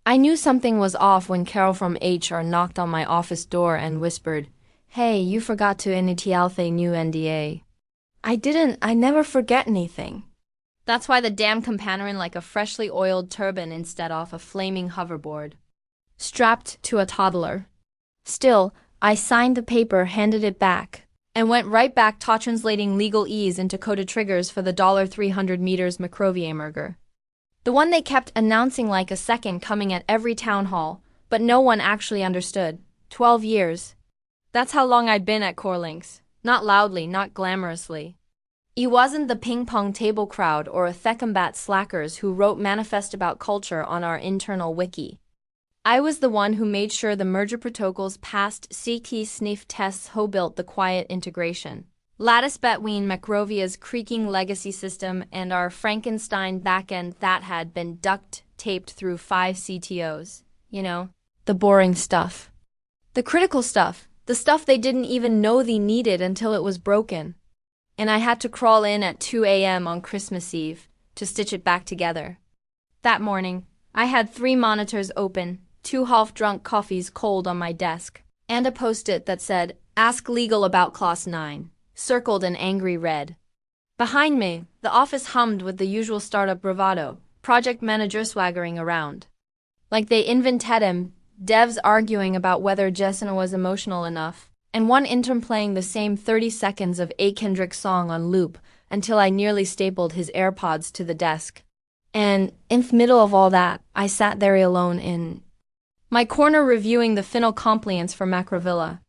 I knew something was off when Carol from HR knocked on my office door and whispered, "Hey, you forgot to initial the new NDA." I never forget anything. That's why the damn companion like a freshly oiled turban instead of a flaming hoverboard. Strapped to a toddler. Still, I signed the paper, handed it back, and went right back to translating legalese into coded triggers for the $300 meters Macrovier merger. The one they kept announcing like a second coming at every town hall, but no one actually understood. 12 years. That's how long I'd been at Corlinks. Not loudly, not glamorously. It wasn't the ping-pong table crowd or a thecumbat slackers who wrote manifest about culture on our internal wiki. I was the one who made sure the merger protocols passed CT sniff tests who built the quiet integration. Lattice between Macrovia's creaking legacy system and our Frankenstein backend that had been duct-taped through 5 CTOs. You know, the boring stuff. The critical stuff. The stuff they didn't even know they needed until it was broken. And I had to crawl in at 2 a.m. on Christmas Eve to stitch it back together. That morning, I had 3 monitors open, 2 half-drunk coffees cold on my desk, and a post-it that said, "Ask Legal about Clause 9. Circled in angry red. Behind me, the office hummed with the usual startup bravado, project manager swaggering around. Like they invented him, devs arguing about whether Jessena was emotional enough, and one intern playing the same 30 seconds of a Kendrick song on loop until I nearly stapled his AirPods to the desk. And in the middle of all that, I sat there alone in my corner reviewing the final compliance for Macrovilla.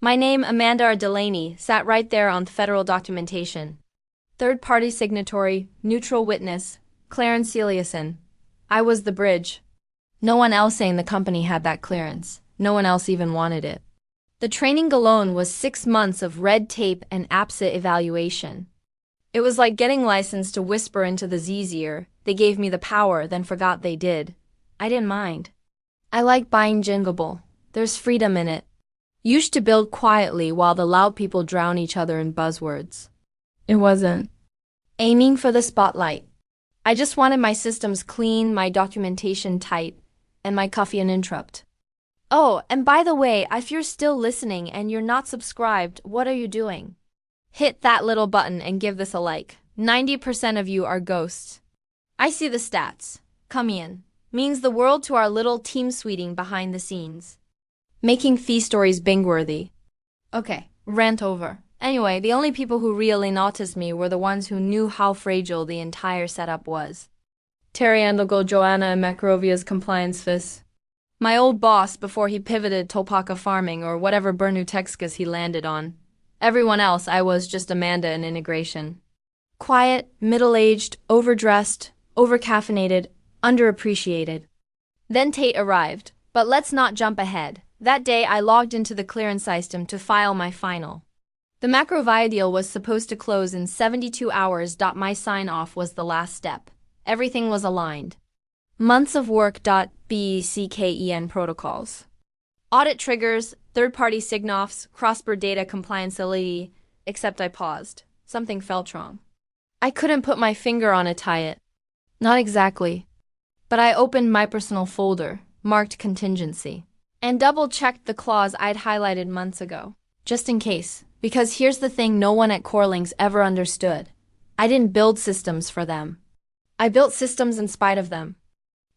My name, Amanda Delaney, sat right there on federal documentation. Third-party signatory, neutral witness, Clarence Eliason. I was the bridge. No one else in the company had that clearance. No one else even wanted it. The training alone was 6 months of red tape and APSA evaluation. It was like getting licensed to whisper into the Z's ear. They gave me the power, then forgot they did. I didn't mind. I like buying Jingable. There's freedom in it. Used to build quietly while the loud people drown each other in buzzwords. It wasn't aiming for the spotlight. I just wanted my systems clean, my documentation tight, and my coffee uninterrupted. Oh, and by the way, if you're still listening and you're not subscribed, what are you doing? Hit that little button and give this a like. 90% of you are ghosts. I see the stats. Come in. Means the world to our little team sweeting behind the scenes. Making fee stories Bing-worthy. Okay, rant over. Anyway, the only people who really noticed me were the ones who knew how fragile the entire setup was. Terry Andelgo, Joanna, and Macrovia's compliance fist. My old boss before he pivoted Topaka farming or whatever Bernu Texas he landed on. Everyone else, I was just Amanda in integration. Quiet, middle-aged, overdressed, overcaffeinated, underappreciated. Then Tate arrived, but let's not jump ahead. That day, I logged into the clearance system to file my final. The Macrovia deal was supposed to close in 72 hours. My sign-off was the last step. Everything was aligned. Months of work. BCKEN protocols. Audit triggers, third-party sign-offs, cross-border data complianceability, except I paused. Something felt wrong. I couldn't put my finger on it yet. Not exactly. But I opened my personal folder, marked contingency, and double-checked the clause I'd highlighted months ago, just in case. Because here's the thing no one at Corlinks ever understood. I didn't build systems for them. I built systems in spite of them.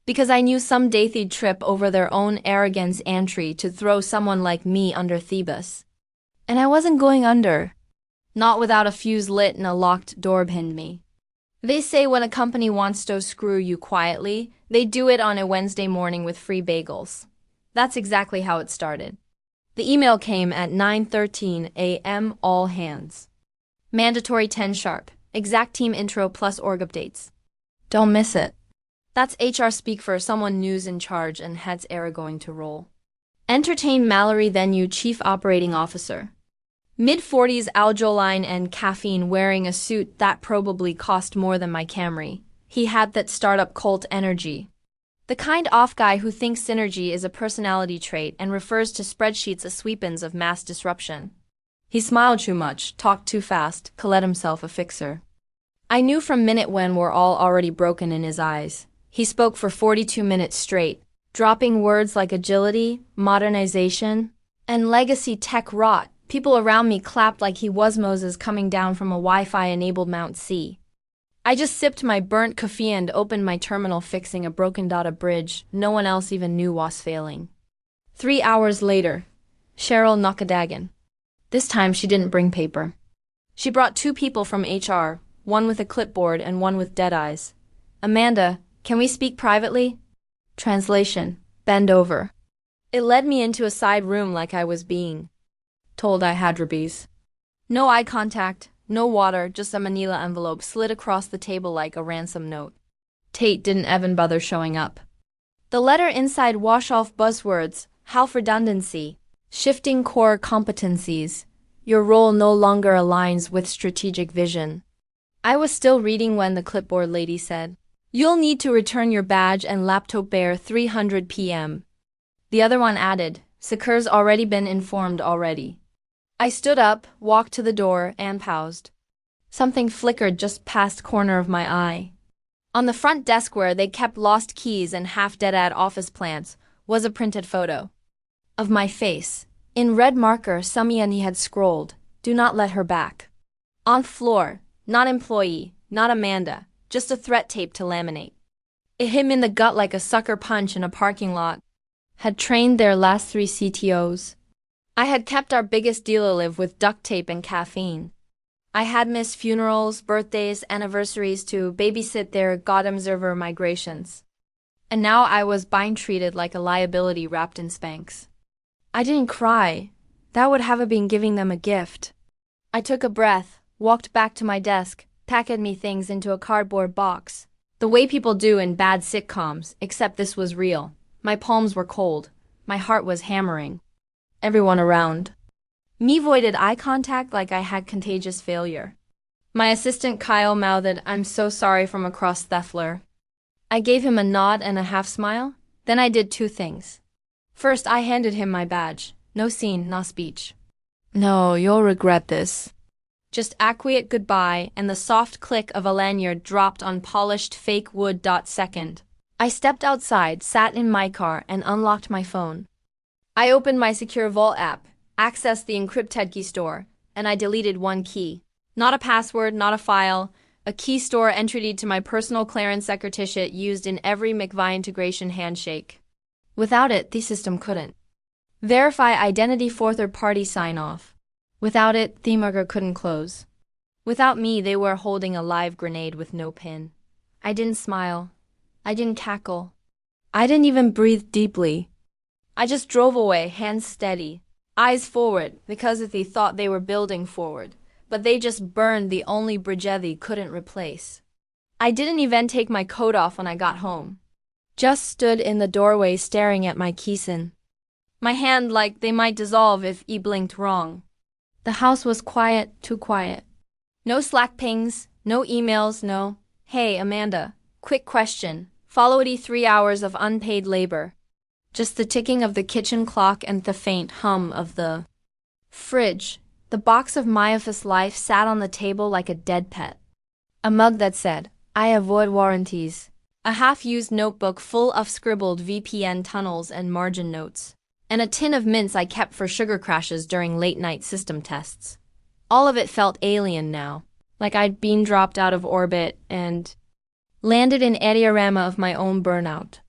Because I knew someday they'd trip over their own arrogance entry to throw someone like me under Thebus. And I wasn't going under. Not without a fuse lit and a locked door behind me. They say when a company wants to screw you quietly, they do it on a Wednesday morning with free bagels. That's exactly how it started. The email came at 9:13 a.m. all hands. Mandatory 10 sharp. Exact team intro plus org updates. Don't miss it. That's HR speak for someone news in charge and heads era going to roll. Entertain Mallory then you chief operating officer. Mid-40s aljoline and caffeine wearing a suit that probably cost more than my Camry. He had that startup cult energy. The kind off guy who thinks synergy is a personality trait and refers to spreadsheets as weapons of mass disruption. He smiled too much, talked too fast, called himself a fixer. I knew from minute when we're all already broken in his eyes. He spoke for 42 minutes straight, dropping words like agility, modernization, and legacy tech rot. People around me clapped like he was Moses coming down from a Wi-Fi-enabled Mount C. I just sipped my burnt coffee and opened my terminal fixing a broken data bridge no one else even knew was failing. 3 hours later, Cheryl Nakadagan. This time she didn't bring paper. She brought 2 people from HR, one with a clipboard and one with dead eyes. Amanda, can we speak privately? Translation, bend over. It led me into a side room like I was being told I had rabies. No eye contact, no water, just a manila envelope slid across the table like a ransom note. Tate didn't even bother showing up. The letter inside wash off buzzwords, half redundancy, shifting core competencies. Your role no longer aligns with strategic vision. I was still reading when the clipboard lady said, "You'll need to return your badge and laptop bear 300 p.m. The other one added, "Secur's already been informed already." I stood up, walked to the door, and paused. Something flickered just past corner of my eye. On the front desk where they kept lost keys and half-dead-ad office plants was a printed photo of my face. In red marker, Samiani had scrolled, "Do not let her back." On floor, not employee, not Amanda, just a threat tape to laminate. It hit me in the gut like a sucker punch in a parking lot. Had trained their last 3 CTOs. I had kept our biggest deal alive with duct tape and caffeine. I had missed funerals, birthdays, anniversaries to babysit their God-observer migrations. And now I was being treated like a liability wrapped in Spanx. I didn't cry. That would have been giving them a gift. I took a breath, walked back to my desk, packed me things into a cardboard box. The way people do in bad sitcoms, except this was real. My palms were cold. My heart was hammering. Everyone around me avoided eye contact like I had contagious failure. My assistant Kyle mouthed, "I'm so sorry," from across the floor. I gave him a nod and a half smile. Then I did 2 things. First, I handed him my badge. No scene, no speech. "No, you'll regret this." Just a quiet goodbye and the soft click of a lanyard dropped on polished fake wood. Second, I stepped outside, sat in my car, and unlocked my phone. I opened my Secure Vault app, accessed the encrypted key store, and I deleted 1 key. Not a password, not a file, a key store entry to my personal clearance secretariat used in every McVie integration handshake. Without it, the system couldn't verify identity for third-party sign-off. Without it, the merger couldn't close. Without me, they were holding a live grenade with no pin. I didn't smile. I didn't cackle. I didn't even breathe deeply. I just drove away, hands steady, eyes forward, because they thought they were building forward, but they just burned the only bridge they couldn't replace. I didn't even take my coat off when I got home. Just stood in the doorway staring at my keysin. My hand like they might dissolve if I blinked wrong. The house was quiet, too quiet. No Slack pings, no emails, no, "Hey, Amanda, quick question," followed 3 hours of unpaid labor. Just the ticking of the kitchen clock and the faint hum of the fridge. The box of my office life sat on the table like a dead pet. A mug that said, "I avoid warranties." A half-used notebook full of scribbled VPN tunnels and margin notes. And a tin of mints I kept for sugar crashes during late-night system tests. All of it felt alien now, like I'd been dropped out of orbit and landed in a diorama of my own burnout.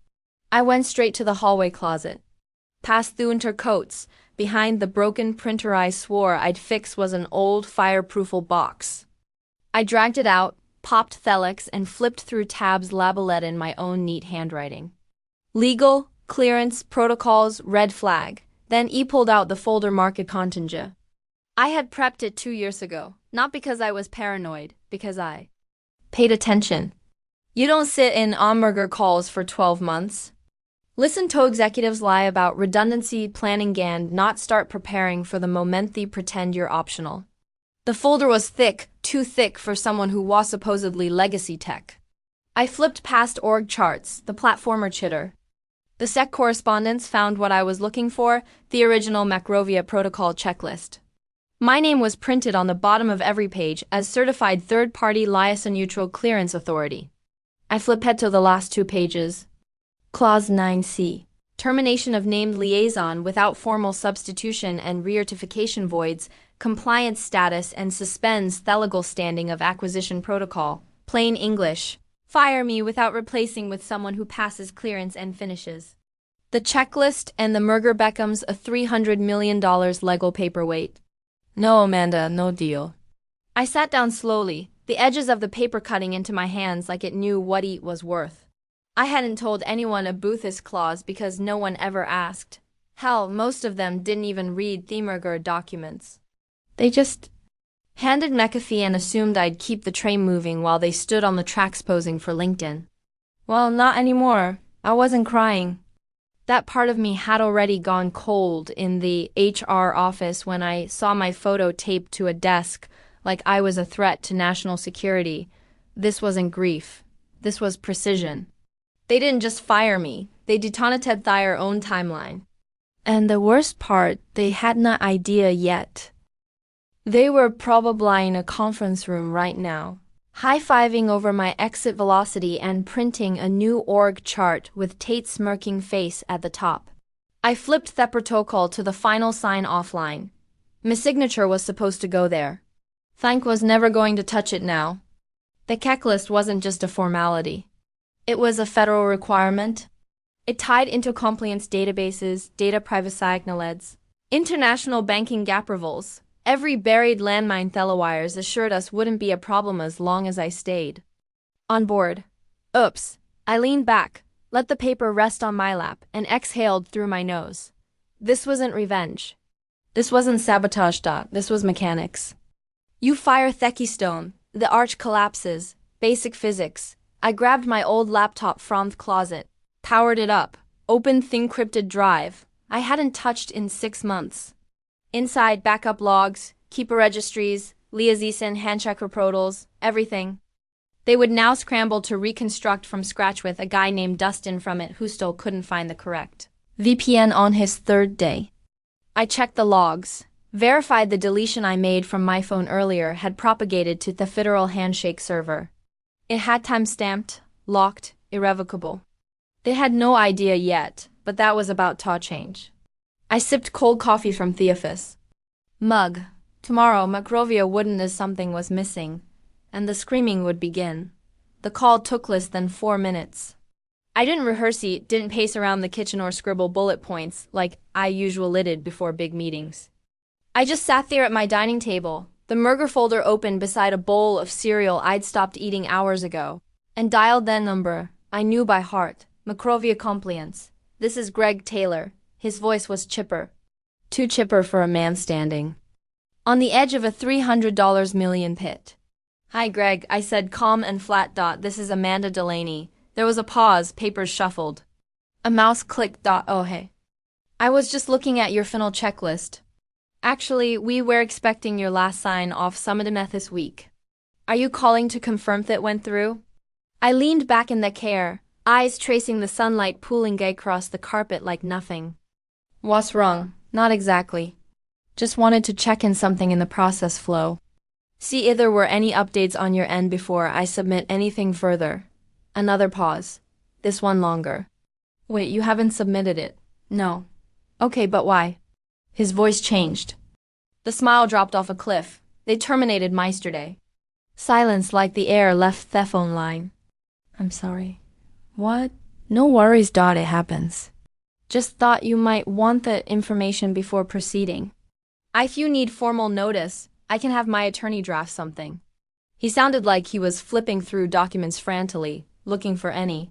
I went straight to the hallway closet. Past the winter coats, behind the broken printer I swore I'd fix was an old fireproofable box. I dragged it out, popped Thelix, and flipped through tabs labeled in my own neat handwriting. Legal, clearance, protocols, red flag. Then I pulled out the folder marked contingent. I had prepped it 2 years ago, not because I was paranoid, because I paid attention. You don't sit in hamburger calls for 12 months. Listen to executives lie about redundancy planning and not start preparing for the moment they pretend you're optional. The folder was thick, too thick for someone who was supposedly legacy tech. I flipped past org charts, the platformer chitter. The SEC correspondence found what I was looking for, the original Macrovia protocol checklist. My name was printed on the bottom of every page as certified third-party liaison-neutral clearance authority. I flipped to the last 2 pages. Clause 9C. termination of named liaison without formal substitution and re-certification voids, compliance status and suspends the legal standing of acquisition protocol. Plain English. Fire me without replacing with someone who passes clearance and finishes. The checklist and the Merger Beckham's a $300 million legal paperweight. No, Amanda, no deal. I sat down slowly, the edges of the paper cutting into my hands like it knew what it was worth. I hadn't told anyone a Boothist clause because no one ever asked. Hell, most of them didn't even read the merger documents. They just handed McAfee and assumed I'd keep the train moving while they stood on the tracks posing for LinkedIn. Well, not anymore. I wasn't crying. That part of me had already gone cold in the HR office when I saw my photo taped to a desk like I was a threat to national security. This wasn't grief. This was precision. They didn't just fire me. They detonated their own timeline. And the worst part, they had no idea yet. They were probably in a conference room right now, high-fiving over my exit velocity and printing a new org chart with Tate's smirking face at the top. I flipped the protocol to the final sign-off line. My signature was supposed to go there. Thank was never going to touch it now. The checklist wasn't just a formality. It was a federal requirement. It tied into compliance databases, data privacy acknowledges, international banking gap rules. Every buried landmine Thelawires assured us wouldn't be a problem as long as I stayed on board. Oops. I leaned back, let the paper rest on my lap, and exhaled through my nose. This wasn't revenge. This wasn't sabotage. This was mechanics. You fire Thecky Stone, the arch collapses, basic physics. I grabbed my old laptop from the closet, powered it up, opened the encrypted drive I hadn't touched in 6 months. Inside, backup logs, keeper registries, liaison handchecker protocols, everything. They would now scramble to reconstruct from scratch with a guy named Dustin from it who still couldn't find the correct VPN on his 3rd day. I checked the logs, verified the deletion I made from my phone earlier had propagated to the federal handshake server. It had time-stamped, locked, irrevocable. They had no idea yet, but that was about to change. I sipped cold coffee from Theophis. Mug. Tomorrow, Macrovia wouldn't as something was missing, and the screaming would begin. The call took less than 4 minutes. I didn't rehearse it, didn't pace around the kitchen or scribble bullet points like I usually did before big meetings. I just sat there at my dining table, the merger folder open beside a bowl of cereal I'd stopped eating hours ago, and dialed that number I knew by heart, Macrovia Compliance. This is Greg Taylor. His voice was chipper. Too chipper for a man standing on the edge of a $300 million pit. Hi, Greg, I said calm and flat. This is Amanda Delaney. There was a pause, papers shuffled. A mouse clicked. Oh, hey. I was just looking at your final checklist. Actually, we were expecting your last sign off Summit this week. Are you calling to confirm that went through? I leaned back in the chair, eyes tracing the sunlight pooling across the carpet like nothing. What's wrong? Not exactly. Just wanted to check in something in the process flow. See if there were any updates on your end before I submit anything further. Another pause. This one longer. Wait, you haven't submitted it? No. Okay, but why? His voice changed. The smile dropped off a cliff. They terminated yesterday. Silence like the air left the phone line. I'm sorry. What? No worries. It happens. Just thought you might want the information before proceeding. If you need formal notice, I can have my attorney draft something. He sounded like he was flipping through documents frantically, looking for any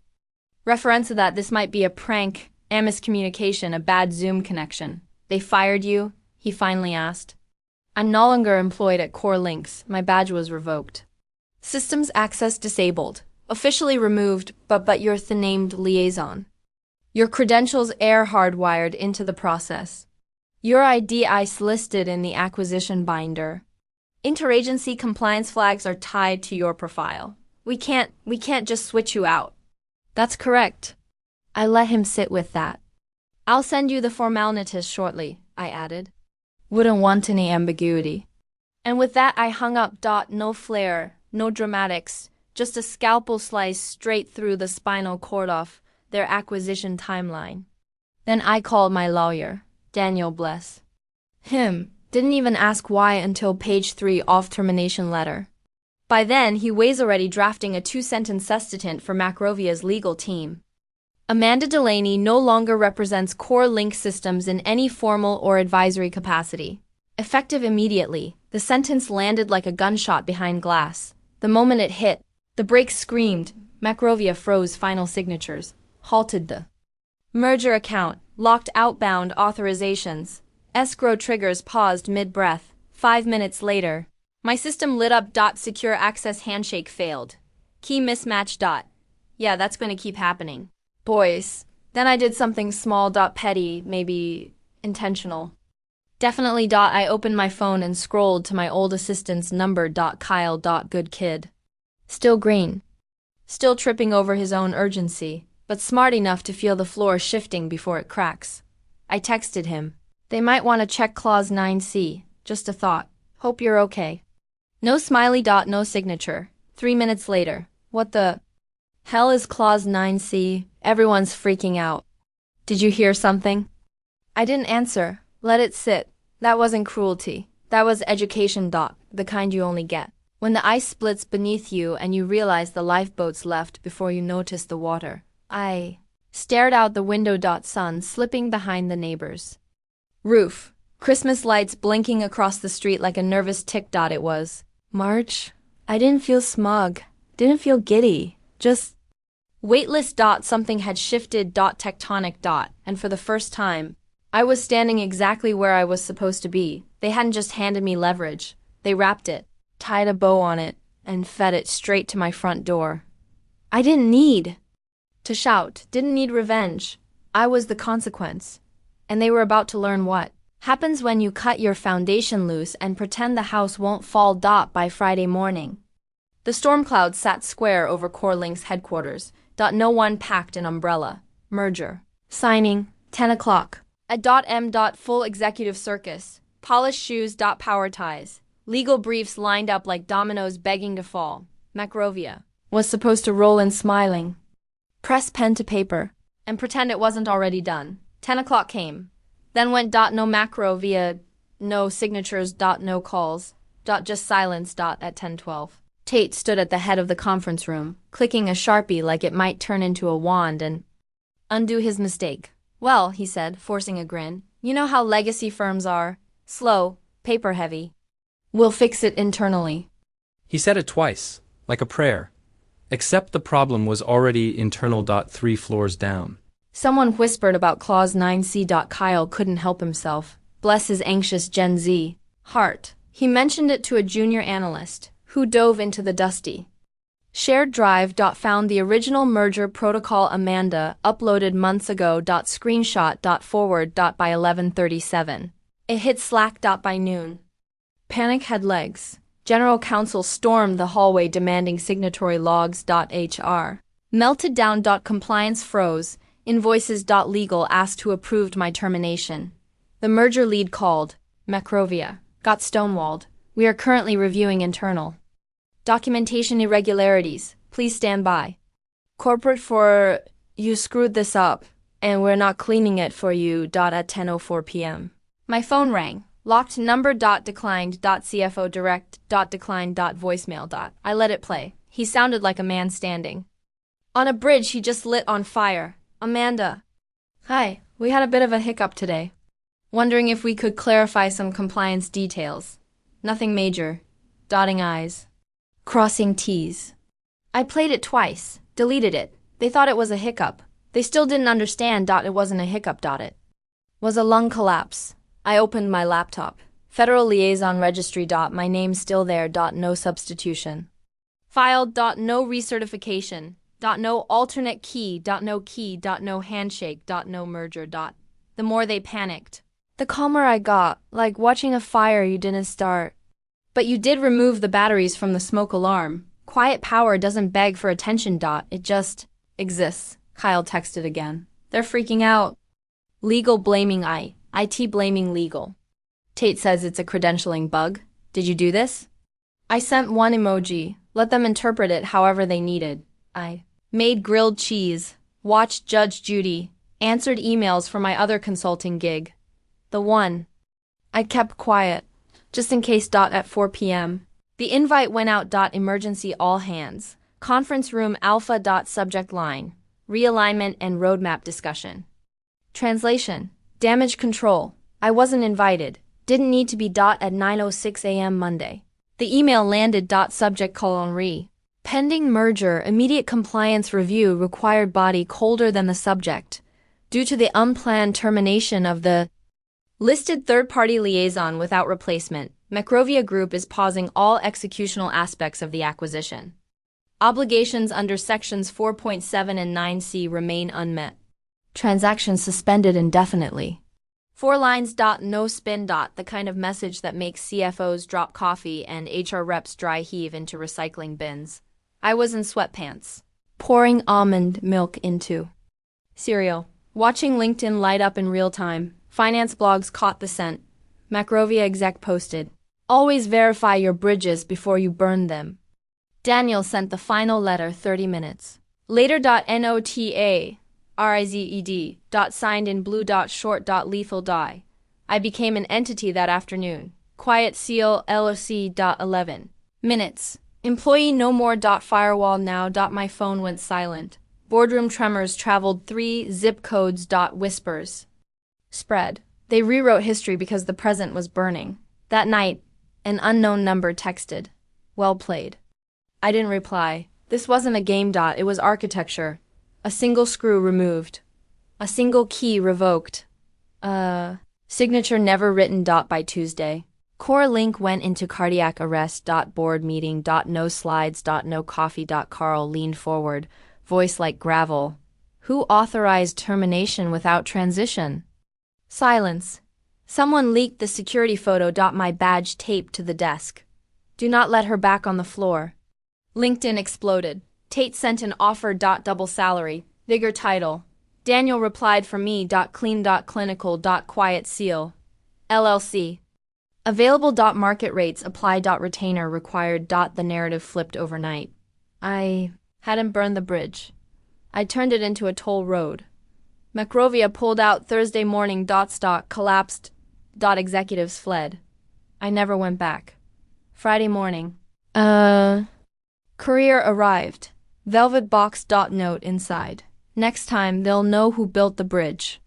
reference to that this might be a prank, a miscommunication, a bad Zoom connection. They fired you? He finally asked. I'm no longer employed at Core Links. My badge was revoked. Systems access disabled. Officially removed, but you're the named liaison. Your credentials are hardwired into the process. Your ID is listed in the acquisition binder. Interagency compliance flags are tied to your profile. We can't just switch you out. That's correct. I let him sit with that. I'll send you the formalities shortly, I added. Wouldn't want any ambiguity. And with that I hung up. No flair, no dramatics, just a scalpel slice straight through the spinal cord of their acquisition timeline. Then I called my lawyer, Daniel bless him. Didn't even ask why until page 3 of termination letter. By then, he was already drafting a 2-sentence substitute for Macrovia's legal team. Amanda Delaney no longer represents Core Link Systems in any formal or advisory capacity. Effective immediately, the sentence landed like a gunshot behind glass. The moment it hit, the brakes screamed, Macrovia froze final signatures, halted the merger account, locked outbound authorizations. Escrow triggers paused mid-breath. 5 minutes later, my system lit up. Secure access handshake failed. Key mismatch. Yeah, that's going to keep happening. Boys. Then I did something small. Petty, maybe intentional. Definitely. I opened my phone and scrolled to my old assistant's number. Kyle. Good kid. Still green. Still tripping over his own urgency, but smart enough to feel the floor shifting before it cracks. I texted him. They might want to check clause 9C. Just a thought. Hope you're okay. No smiley. No signature. 3 minutes later. What the hell is clause 9C? Everyone's freaking out. Did you hear something? I didn't answer. Let it sit. That wasn't cruelty. That was education. The kind you only get when the ice splits beneath you and you realize the lifeboat's left before you notice the water. I stared out the window. Sun slipping behind the neighbors' roof. Christmas lights blinking across the street like a nervous tick. It was March. I didn't feel smug. Didn't feel giddy. Just weightless. Something had shifted. Tectonic. And for the first time, I was standing exactly where I was supposed to be. They hadn't just handed me leverage. They wrapped it, tied a bow on it, and fed it straight to my front door. I didn't need to shout. Didn't need revenge. I was the consequence. And they were about to learn what happens when you cut your foundation loose and pretend the house won't fall. By Friday morning, the storm cloud sat square over Core Link's headquarters. No one packed an umbrella. Merger. Signing. 10 o'clock. At M. Full executive circus. Polished shoes. Power ties. Legal briefs lined up like dominoes begging to fall. Macrovia was supposed to roll in smiling. Press pen to paper and pretend it wasn't already done. 10 o'clock came. Then went. No Macrovia, no signatures. No calls. Just silence. At 10:12. Tate stood at the head of the conference room, clicking a Sharpie like it might turn into a wand and undo his mistake. Well, he said, forcing a grin, you know how legacy firms are. Slow, paper-heavy. We'll fix it internally. He said it twice, like a prayer. Except the problem was already internal. 3 floors down. Someone whispered about clause 9C. Kyle couldn't help himself. Bless his anxious Gen Z heart. He mentioned it to a junior analyst, who dove into the dusty shared drive. Found the original merger protocol Amanda uploaded months ago. Screenshot. Forward. By 11:37. It hit Slack. By noon. Panic had legs. General counsel stormed the hallway demanding signatory logs. HR melted down. Compliance froze. Invoices. Legal asked who approved my termination. The merger lead called. Macrovia got stonewalled. We are currently reviewing internal documentation irregularities. Please stand by. Corporate for you screwed this up, and we're not cleaning it for you. At 10:04 p.m. My phone rang. Locked number. Declined. CFO direct. Declined. Voicemail. I let it play. He sounded like a man standing on a bridge he just lit on fire. Amanda. Hi, we had a bit of a hiccup today. Wondering if we could clarify some compliance details. Nothing major. Dotting I's. Crossing T's. I played it twice. Deleted it. They thought it was a hiccup. They still didn't understand. It wasn't a hiccup. It was a lung collapse. I opened my laptop. Federal Liaison Registry. My name's still there. No substitution. Filed. No recertification. No alternate key. No key. No handshake. No merger. The more they panicked, the calmer I got, like watching a fire you didn't start. But you did remove the batteries from the smoke alarm. Quiet power doesn't beg for attention. It just exists. Kyle texted again. They're freaking out. Legal blaming IT blaming legal. Tate says it's a credentialing bug. Did you do this? I sent one emoji. Let them interpret it however they needed. I made grilled cheese. Watched Judge Judy. Answered emails for my other consulting gig. The one. I kept quiet, just in case. At 4 p.m. The invite went out. Emergency all hands. Conference room alpha. Subject line. Realignment and roadmap discussion. Translation. Damage control. I wasn't invited. Didn't need to be. At 9:06 a.m. Monday. The email landed. Subject : re. Pending merger. Immediate compliance review required. Body colder than the subject. Due to the unplanned termination of the listed third-party liaison without replacement, Macrovia Group is pausing all executional aspects of the acquisition. Obligations under Sections 4.7 and 9C remain unmet. Transactions suspended indefinitely. 4 lines. No spin. The kind of message that makes CFOs drop coffee and HR reps dry heave into recycling bins. I was in sweatpants, pouring almond milk into cereal, watching LinkedIn light up in real time. Finance blogs caught the scent. Macrovia exec posted, "Always verify your bridges before you burn them." Daniel sent the final letter 30 minutes later. Nota RIZED. Signed in blue. Short. Lethal die. I became an entity that afternoon. Quiet seal LOC. 11 minutes. Employee no more. Firewall now. My phone went silent. Boardroom tremors traveled 3 zip codes. Whispers spread. They rewrote history because the present was burning. That night, an unknown number texted. Well played. I didn't reply. This wasn't a game. It was architecture. A single screw removed. A single key revoked. Signature never written. By Tuesday. Core link went into cardiac arrest. Board meeting. No slides. No coffee. Carl leaned forward, voice like gravel. Who authorized termination without transition? Silence. Someone leaked the security photo. My badge taped to the desk. Do not let her back on the floor. LinkedIn exploded. Tate sent an offer. Double salary, bigger title. Daniel replied for me. Clean. Clinical. Quiet seal. LLC. Available. Market rates apply. Retainer required. The narrative flipped overnight. I hadn't burned the bridge. I turned it into a toll road. Macrovia pulled out Thursday morning. Stock collapsed. Executives fled. I never went back. Friday morning. Courier arrived. Velvet box. Note inside. Next time they'll know who built the bridge.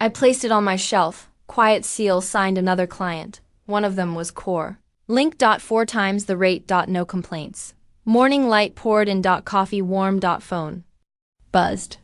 I placed it on my shelf. Quiet seal signed another client. One of them was Core. Link. 4 times the rate. No complaints. Morning light poured in. Coffee warm. Phone buzzed.